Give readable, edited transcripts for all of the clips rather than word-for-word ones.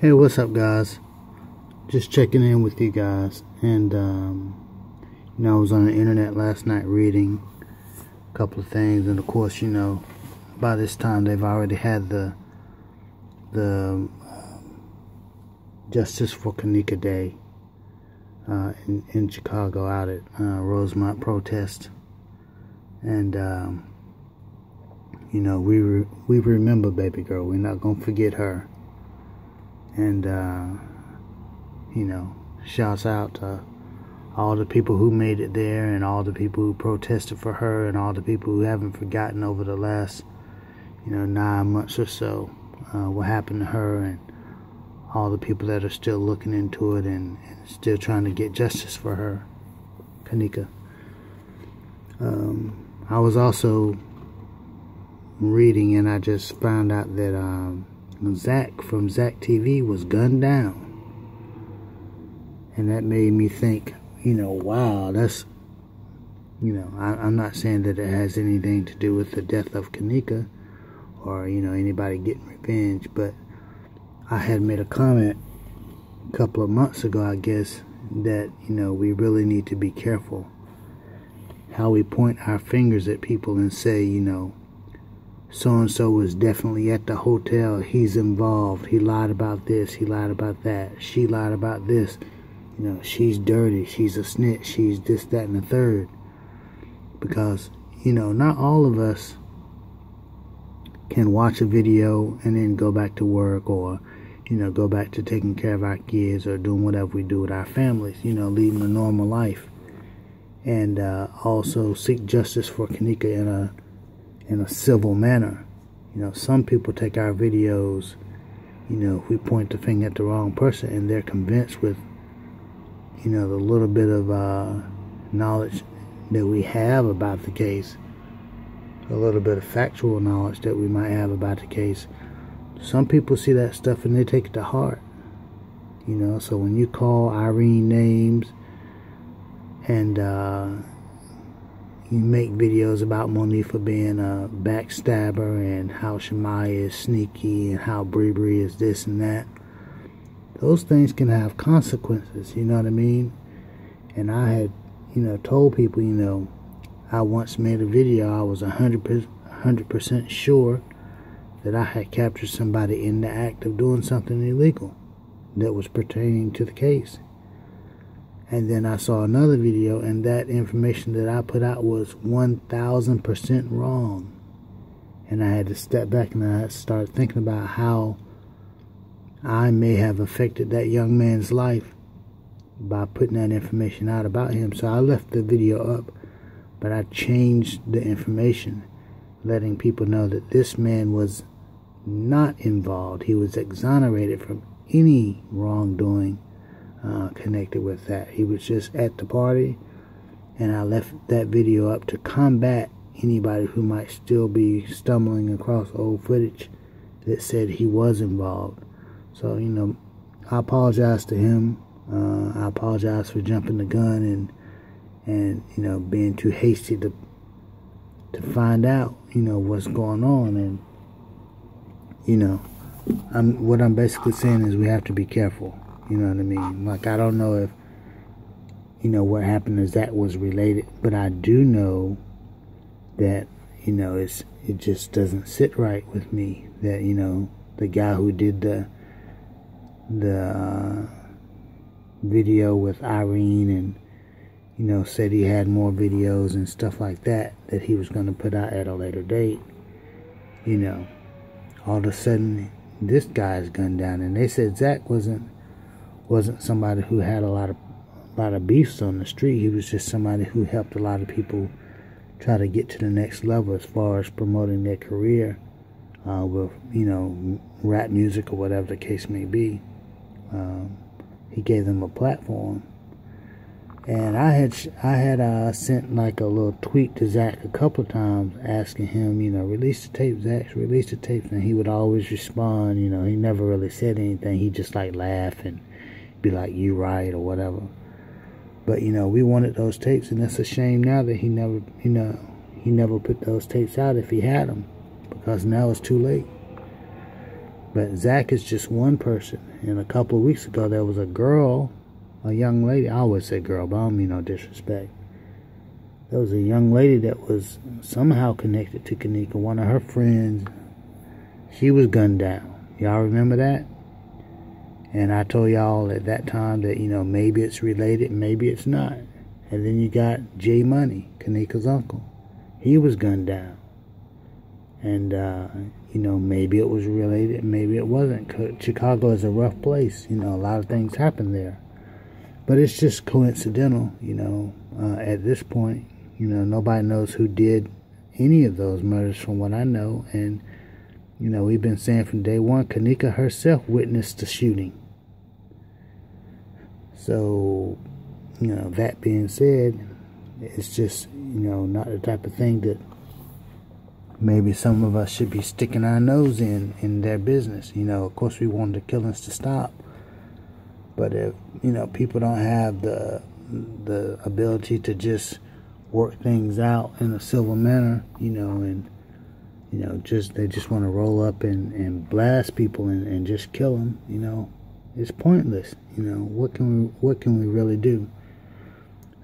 Hey, what's up, guys? Just checking in with you guys. And I was on the internet last night reading a couple of things, and of course, by this time they've already had the Justice for Keneeka Day in Chicago out at Rosemont protest, and we remember baby girl. We're not gonna forget her. And shouts out to all the people who made it there, and all the people who protested for her, and all the people who haven't forgotten over the last 9 months or so what happened to her, and all the people that are still looking into it and still trying to get justice for her, Keneeka. I was also reading, and I just found out that Zack from Zack TV was gunned down. And that made me think, wow, that's, I'm not saying that it has anything to do with the death of Keneeka or, anybody getting revenge, but I had made a comment a couple of months ago, I guess, that, we really need to be careful how we point our fingers at people and say, so-and-so was definitely at the hotel, he's involved, he lied about this, he lied about that, she lied about this, she's dirty, she's a snitch, she's this, that, and the third. Because, not all of us can watch a video and then go back to work, or, go back to taking care of our kids or doing whatever we do with our families, leading a normal life. And also seek justice for Keneeka in a civil manner. Some people take our videos, if we point the finger at the wrong person and they're convinced with, the little bit of knowledge that we have about the case, a little bit of factual knowledge that we might have about the case. Some people see that stuff and they take it to heart. So when you call Irene names and you make videos about Monifa being a backstabber and how Shemaya is sneaky and how Bree is this and that, those things can have consequences, you know what I mean? And I had, told people, I once made a video, I was 100% sure that I had captured somebody in the act of doing something illegal that was pertaining to the case. And then I saw another video, and that information that I put out was 1,000% wrong. And I had to step back and I started thinking about how I may have affected that young man's life by putting that information out about him. So I left the video up, but I changed the information, letting people know that this man was not involved. He was exonerated from any wrongdoing connected with that. He was just at the party, and I left that video up to combat anybody who might still be stumbling across old footage that said he was involved. So, I apologize to him. I apologize for jumping the gun and being too hasty to find out, what's going on. And, what I'm basically saying is we have to be careful. You know what I mean? Like, I don't know if, what happened to Zack was related, but I do know that, it just doesn't sit right with me that, the guy who did the video with Irene and, said he had more videos and stuff like that he was going to put out at a later date, all of a sudden this guy's gunned down. And they said Zack wasn't somebody who had a lot of beefs on the street. He was just somebody who helped a lot of people try to get to the next level as far as promoting their career with, rap music or whatever the case may be. He gave them a platform. And I had sent like a little tweet to Zack a couple of times asking him, release the tape, Zack, release the tapes. And he would always respond, he never really said anything. He just like laugh and be like, you right, or whatever. But, we wanted those tapes, and it's a shame now that he never put those tapes out if he had them, because now it's too late. But Zack is just one person. And a couple of weeks ago, there was a girl, a young lady. I always say girl, but I don't mean no disrespect. There was a young lady that was somehow connected to Keneeka. One of her friends, she was gunned down. Y'all remember that? And I told y'all at that time that, maybe it's related, maybe it's not. And then you got J Money, Keneeka's uncle. He was gunned down. And, maybe it was related, maybe it wasn't. Chicago is a rough place. A lot of things happen there. But it's just coincidental, at this point. Nobody knows who did any of those murders from what I know. And, we've been saying from day one, Keneeka herself witnessed the shooting. So, that being said, it's just, not the type of thing that maybe some of us should be sticking our nose in their business. Of course we want the killings to stop. But if, people don't have the ability to just work things out in a civil manner, and, they just want to roll up and blast people and just kill them, it's pointless. What can we really do?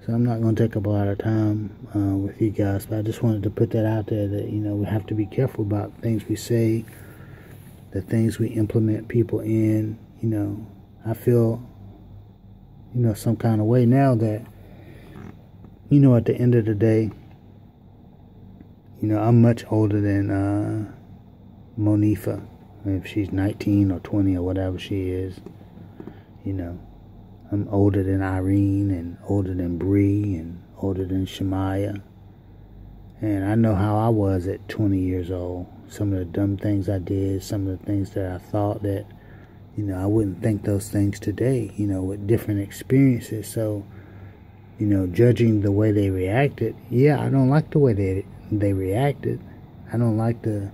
So I'm not going to take up a lot of time with you guys, but I just wanted to put that out there that, we have to be careful about things we say, the things we implement people in. I feel, some kind of way now that, at the end of the day, I'm much older than Monifa, if she's 19 or 20 or whatever she is. I'm older than Irene and older than Bree and older than Shemaya. And I know how I was at 20 years old. Some of the dumb things I did, some of the things that I thought that, I wouldn't think those things today, with different experiences. So, judging the way they reacted, yeah, I don't like the way they reacted. I don't like the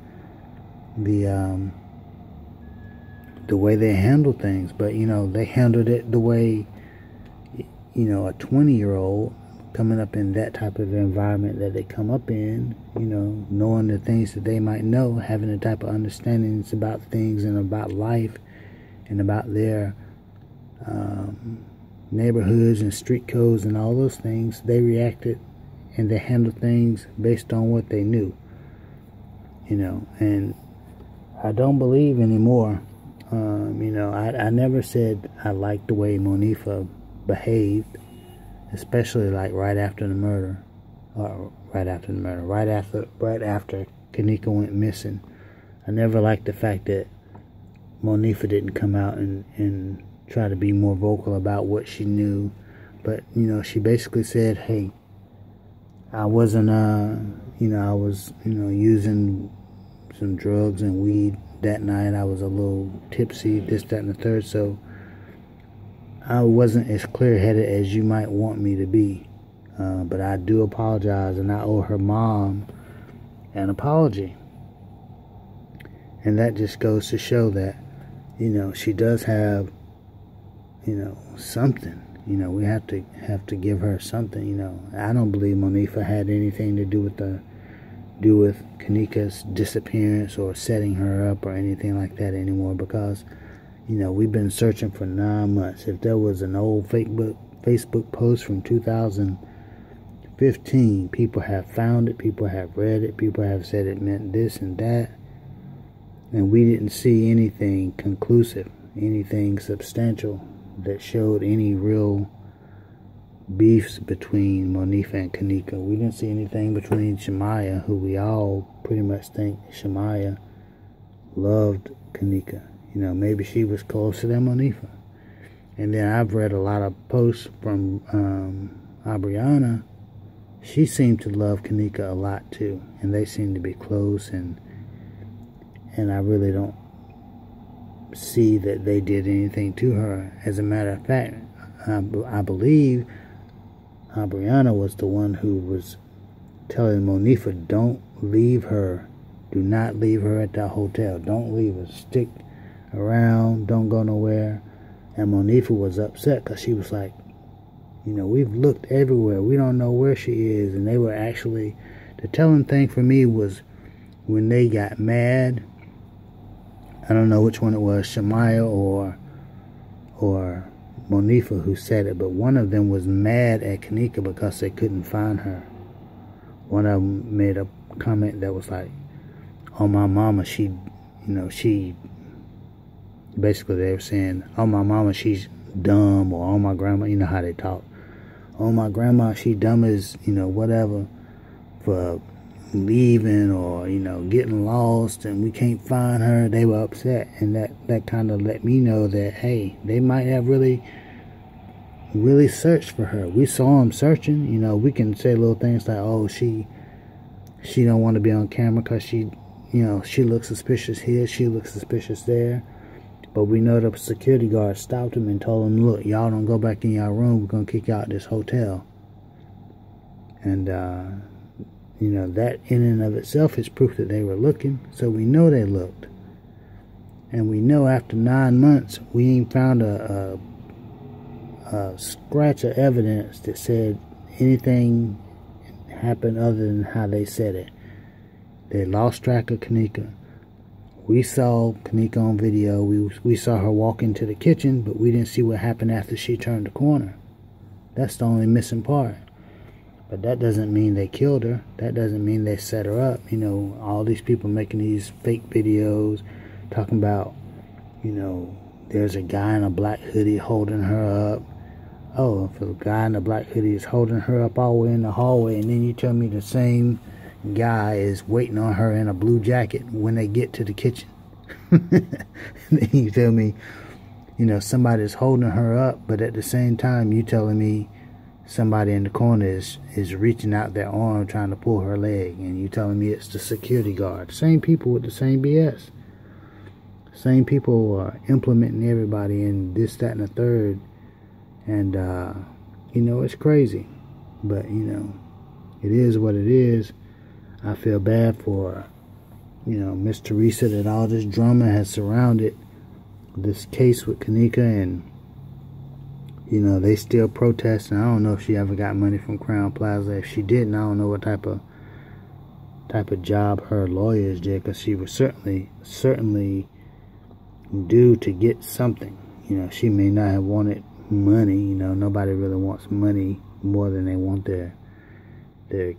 way they handle things, but they handled it the way a 20-year-old coming up in that type of environment that they come up in, knowing the things that they might know, having the type of understandings about things and about life and about their neighborhoods and street codes and all those things. They reacted and they handled things based on what they knew, and I don't believe anymore. I never said I liked the way Monifa behaved, especially like right after Keneeka went missing. I never liked the fact that Monifa didn't come out and try to be more vocal about what she knew. But, she basically said, hey, I wasn't, I was, using some drugs and weed that night. I was a little tipsy, this, that, and the third, so I wasn't as clear-headed as you might want me to be. But I do apologize, and I owe her mom an apology. And that just goes to show that, she does have, something. We have to give her something. I don't believe Monifa had anything to do with Keneeka's disappearance or setting her up or anything like that anymore, because we've been searching for 9 months. If there was an old Facebook post from 2015, people have found it, people have read it, people have said it meant this and that, and we didn't see anything conclusive, anything substantial that showed any real beefs between Monifa and Keneeka. We didn't see anything between Shemaya, who we all pretty much think Shemaya loved Keneeka. Maybe she was closer than Monifa. And then I've read a lot of posts from Abriana. She seemed to love Keneeka a lot too, and they seem to be close, and I really don't see that they did anything to her. As a matter of fact, I believe Abriana was the one who was telling Monifa, don't leave her. Do not leave her at that hotel. Don't leave her. Stick around. Don't go nowhere. And Monifa was upset because she was like, we've looked everywhere. We don't know where she is. And they were actually, the telling thing for me was when they got mad, I don't know which one it was, Shamaya or Monifa who said it, but one of them was mad at Keneeka because they couldn't find her. One of them made a comment that was like, "Oh, my mama, she basically they were saying, oh, my mama, she's dumb," or oh, my grandma, you know how they talk. Oh, my grandma, she dumb as, whatever, for leaving or, getting lost and we can't find her. They were upset, and that kind of let me know that, hey, they might have really searched for her. We saw them searching. We can say little things like, oh, she don't want to be on camera because she looks suspicious here, she looks suspicious there. But we know the security guard stopped him and told him, look, y'all don't go back in your room, we're going to kick you out of this hotel. And that in and of itself is proof that they were looking. So we know they looked. And we know after 9 months, we ain't found a scratch of evidence that said anything happened other than how they said it. They lost track of Keneeka. We saw Keneeka on video. We saw her walk into the kitchen, but we didn't see what happened after she turned the corner. That's the only missing part. But that doesn't mean they killed her. That doesn't mean they set her up. All these people making these fake videos talking about, there's a guy in a black hoodie holding her up. Oh, if a guy in a black hoodie is holding her up all the way in the hallway, and then you tell me the same guy is waiting on her in a blue jacket when they get to the kitchen. Then you tell me, somebody's holding her up, but at the same time you telling me somebody in the corner is reaching out their arm trying to pull her leg, and you telling me it's the security guard. Same people with the same BS. Same people are implementing everybody in this, that, and the third. And it's crazy, but it is what it is. I feel bad for, Miss Teresa, that all this drama has surrounded this case with Keneeka, and, they still protesting. I don't know if she ever got money from Crown Plaza. If she didn't, I don't know what type of job her lawyers did, because she was certainly due to get something. She may not have wanted money. Nobody really wants money more than they want their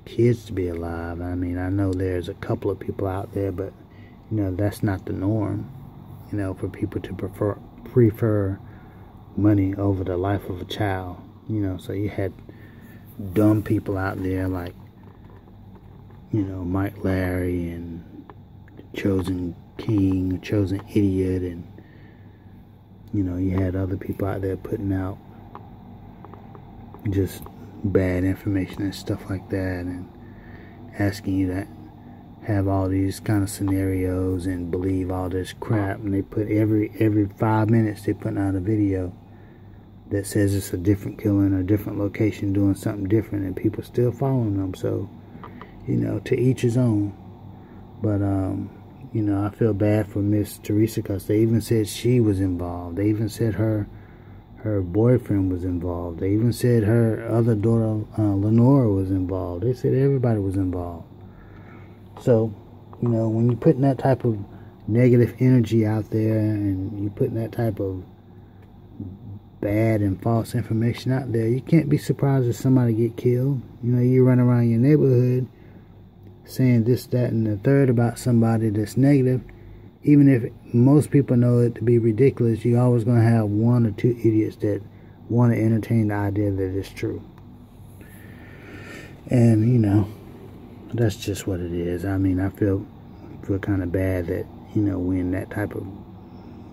kids to be alive. I mean, I know there's a couple of people out there, but that's not the norm. For people to prefer money over the life of a child. So you had dumb people out there like Mike Larry and Chosen King, Chosen Idiot, and you had other people out there putting out just bad information and stuff like that, and asking you to have all these kind of scenarios and believe all this crap. And they put every 5 minutes they put out a video that says it's a different killer in a different location doing something different, and people still following them. So to each his own. But I feel bad for Miss Teresa, because they even said she was involved. They even said her boyfriend was involved. They even said her other daughter, Lenora, was involved. They said everybody was involved. So, when you're putting that type of negative energy out there, and you're putting that type of bad and false information out there, you can't be surprised if somebody get killed. You run around your neighborhood saying this, that, and the third about somebody that's negative. Even if most people know it to be ridiculous, you're always going to have one or two idiots that want to entertain the idea that it's true. And, that's just what it is. I mean, I feel kind of bad that, we're in that type of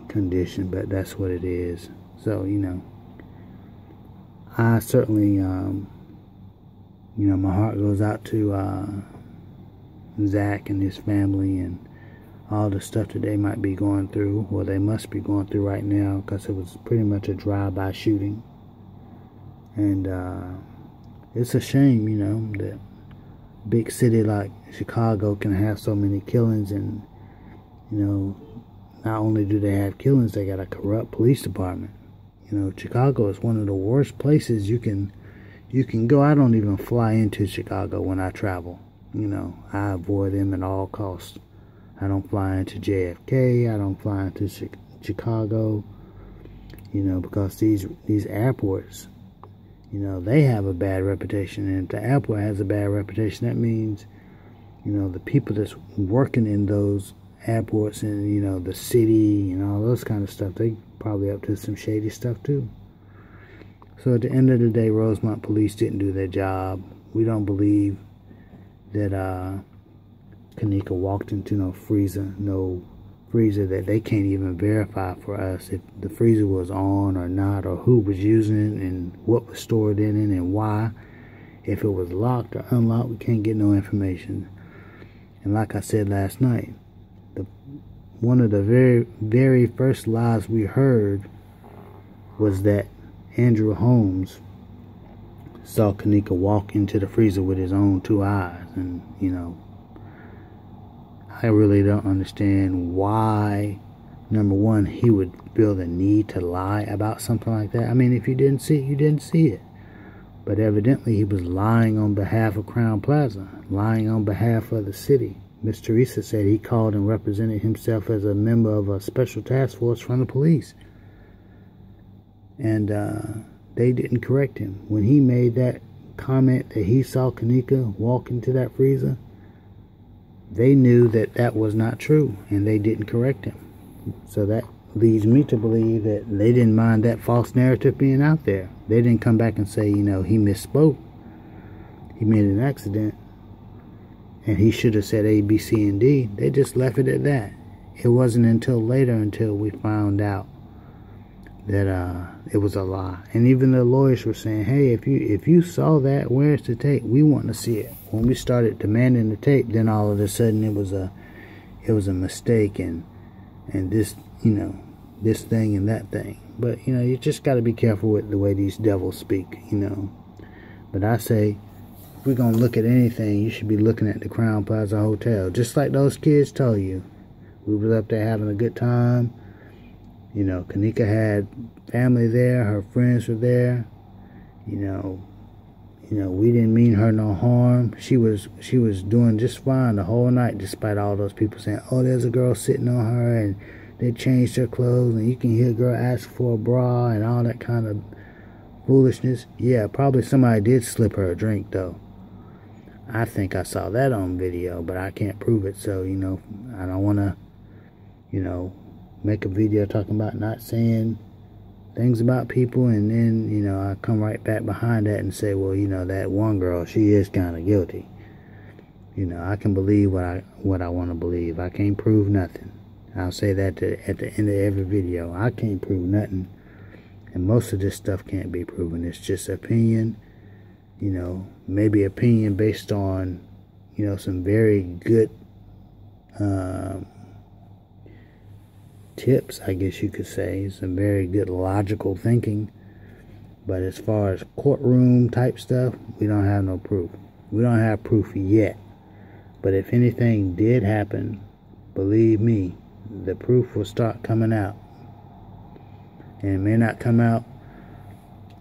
condition, but that's what it is. So, I certainly, my heart goes out to Zack and his family, and all the stuff that they might be going through, or they must be going through right now, because it was pretty much a drive-by shooting. And it's a shame, that big city like Chicago can have so many killings, and not only do they have killings, they got a corrupt police department. Chicago is one of the worst places you can go. I don't even fly into Chicago when I travel. I avoid them at all costs. I don't fly into JFK. I don't fly into Chicago. You know, because these airports, you know, they have a bad reputation. And if the airport has a bad reputation, that means, you know, the people that's working in those airports and, you know, the city and all those kind of stuff, they probably up to some shady stuff too. So at the end of the day, Rosemont police didn't do their job. We don't believe that Keneeka walked into no freezer that they can't even verify for us if the freezer was on or not, or who was using it and what was stored in it and why. If it was locked or unlocked, we can't get no information. And like I said last night, one of the very, very first lies we heard was that Andrew Holmes saw Keneeka walk into the freezer with his own 2 eyes. And, you know, I really don't understand why, number one, he would feel the need to lie about something like that. I mean, if you didn't see it, you didn't see it. But evidently he was lying on behalf of Crown Plaza, lying on behalf of the city. Miss Teresa said he called and represented himself as a member of a special task force from the police. And they didn't correct him. When he made that comment that he saw Keneeka walk into that freezer, they knew that that was not true, and they didn't correct him. So that leads me to believe that they didn't mind that false narrative being out there. They didn't come back and say, you know, he misspoke. He made an accident, and he should have said A, B, C, and D. They just left it at that. It wasn't until later until we found out that it was a lie. And even the lawyers were saying, hey, if you saw that, where's the tape? We want to see it. When we started demanding the tape, then all of a sudden it was a mistake and this, you know, this thing and that thing. But, you know, you just got to be careful with the way these devils speak, you know. But I say, if we're going to look at anything, you should be looking at the Crown Plaza Hotel. Just like those kids told you. We was up there having a good time. You know, Keneeka had family there. Her friends were there. You know, we didn't mean her no harm. She was doing just fine the whole night, despite all those people saying, oh, there's a girl sitting on her, and they changed her clothes, and you can hear a girl ask for a bra and all that kind of foolishness. Yeah, probably somebody did slip her a drink, though. I think I saw that on video, but I can't prove it. So, you know, I don't want to, you know, make a video talking about not saying things about people, and then, you know, I come right back behind that and say, well, you know, that one girl, she is kind of guilty. You know, I can believe what I want to believe. I can't prove nothing. I'll say that at the end of every video. I can't prove nothing, and most of this stuff can't be proven. It's just opinion, you know, maybe opinion based on, you know, some very good tips, I guess you could say, some very good logical thinking. But as far as courtroom type stuff, we don't have no proof. We don't have proof yet. But if anything did happen, believe me, the proof will start coming out. And it may not come out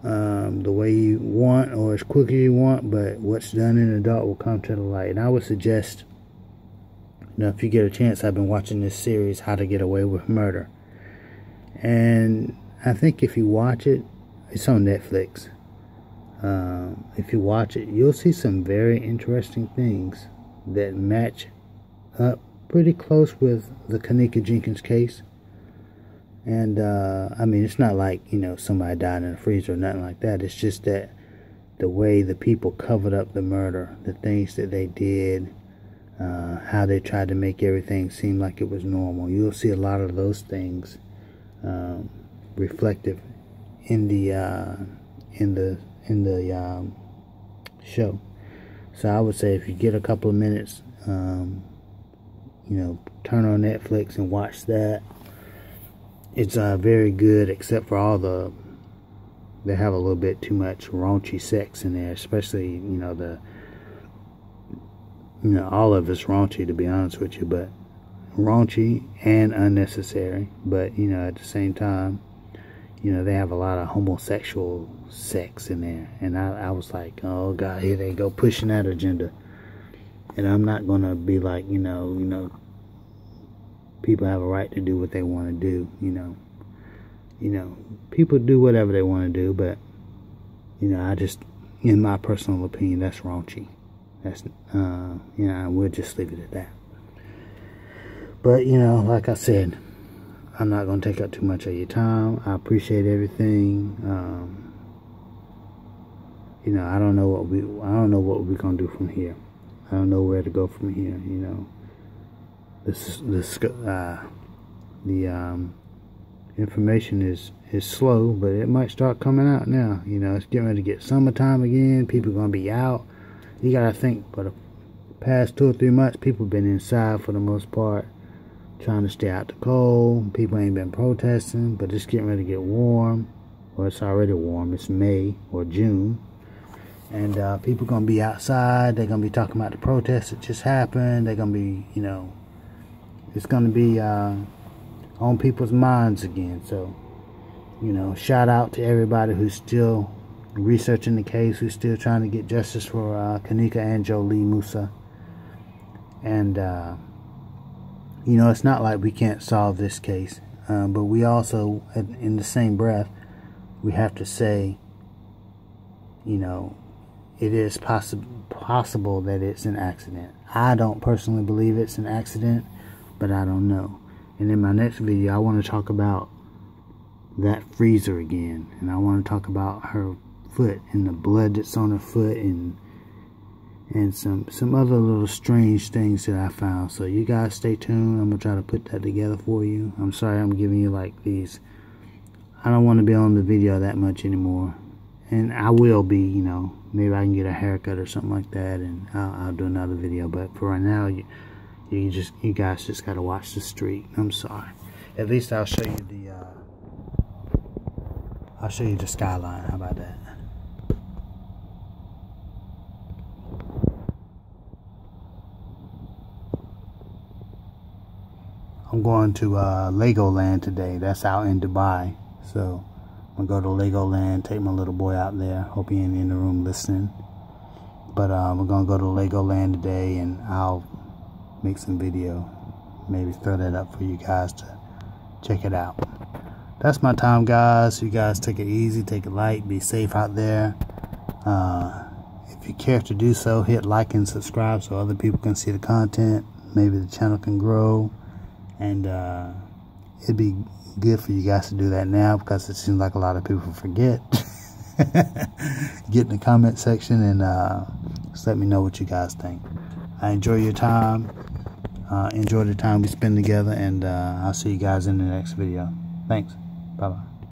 the way you want or as quick as you want, but what's done in the dark will come to the light. And I would suggest, you know, if you get a chance, I've been watching this series, How to Get Away with Murder. And I think if you watch it, it's on Netflix. If you watch it, you'll see some very interesting things that match up pretty close with the Keneeka Jenkins case. And, I mean, it's not like, you know, somebody died in a freezer or nothing like that. It's just that the way the people covered up the murder, the things that they did, how they tried to make everything seem like it was normal. You'll see a lot of those things reflective in the show. So I would say if you get a couple of minutes, you know, turn on Netflix and watch that. It's very good, except for they have a little bit too much raunchy sex in there, especially, you know, all of it's raunchy, to be honest with you, but raunchy and unnecessary. But, you know, at the same time, you know, they have a lot of homosexual sex in there. And I was like, oh, God, here they go pushing that agenda. And I'm not going to be like, you know, people have a right to do what they want to do. People do whatever they want to do, but I just, in my personal opinion, that's raunchy. That's we'll just leave it at that. But like I said, I'm not gonna take up too much of your time. I appreciate everything. I don't know what we're gonna do from here. I don't know where to go from here. The information is slow, but it might start coming out now. It's getting ready to get summertime again. People are gonna be out. You gotta think, for the past 2 or 3 months, people have been inside for the most part, trying to stay out the cold. People ain't been protesting, but it's getting ready to get warm. Or it's already warm. It's May or June. And people going to be outside. They're going to be talking about the protests that just happened. They're going to be, it's going to be on people's minds again. So, shout out to everybody who's still researching the case, who's still trying to get justice for Keneeka and Jolie Musa. And, it's not like we can't solve this case. But we also, in the same breath, we have to say, it is possible that it's an accident. I don't personally believe it's an accident, but I don't know. And in my next video, I want to talk about that freezer again. And I want to talk about her foot and the blood that's on her foot and some other little strange things that I found. So you guys stay tuned. I'm going to try to put that together for you. I'm sorry I'm giving you like these. I don't want to be on the video that much anymore. And I will be, maybe I can get a haircut or something like that, and I'll do another video. But for right now, you guys just gotta watch the street. I'm sorry. At least I'll show you the skyline. How about that? I'm going to Legoland today. That's out in Dubai. So I'm going to go to Legoland, take my little boy out there. Hope he ain't in the room listening. But we're going to go to Legoland today, and I'll make some video. Maybe throw that up for you guys to check it out. That's my time, guys. You guys take it easy, take it light, be safe out there. If you care to do so, hit like and subscribe so other people can see the content. Maybe the channel can grow. And it'd be good for you guys to do that now, because it seems like a lot of people forget. Get in the comment section and just let me know what you guys think. I enjoy your time. Enjoy the time we spend together, and I'll see you guys in the next video. Thanks. Bye-bye.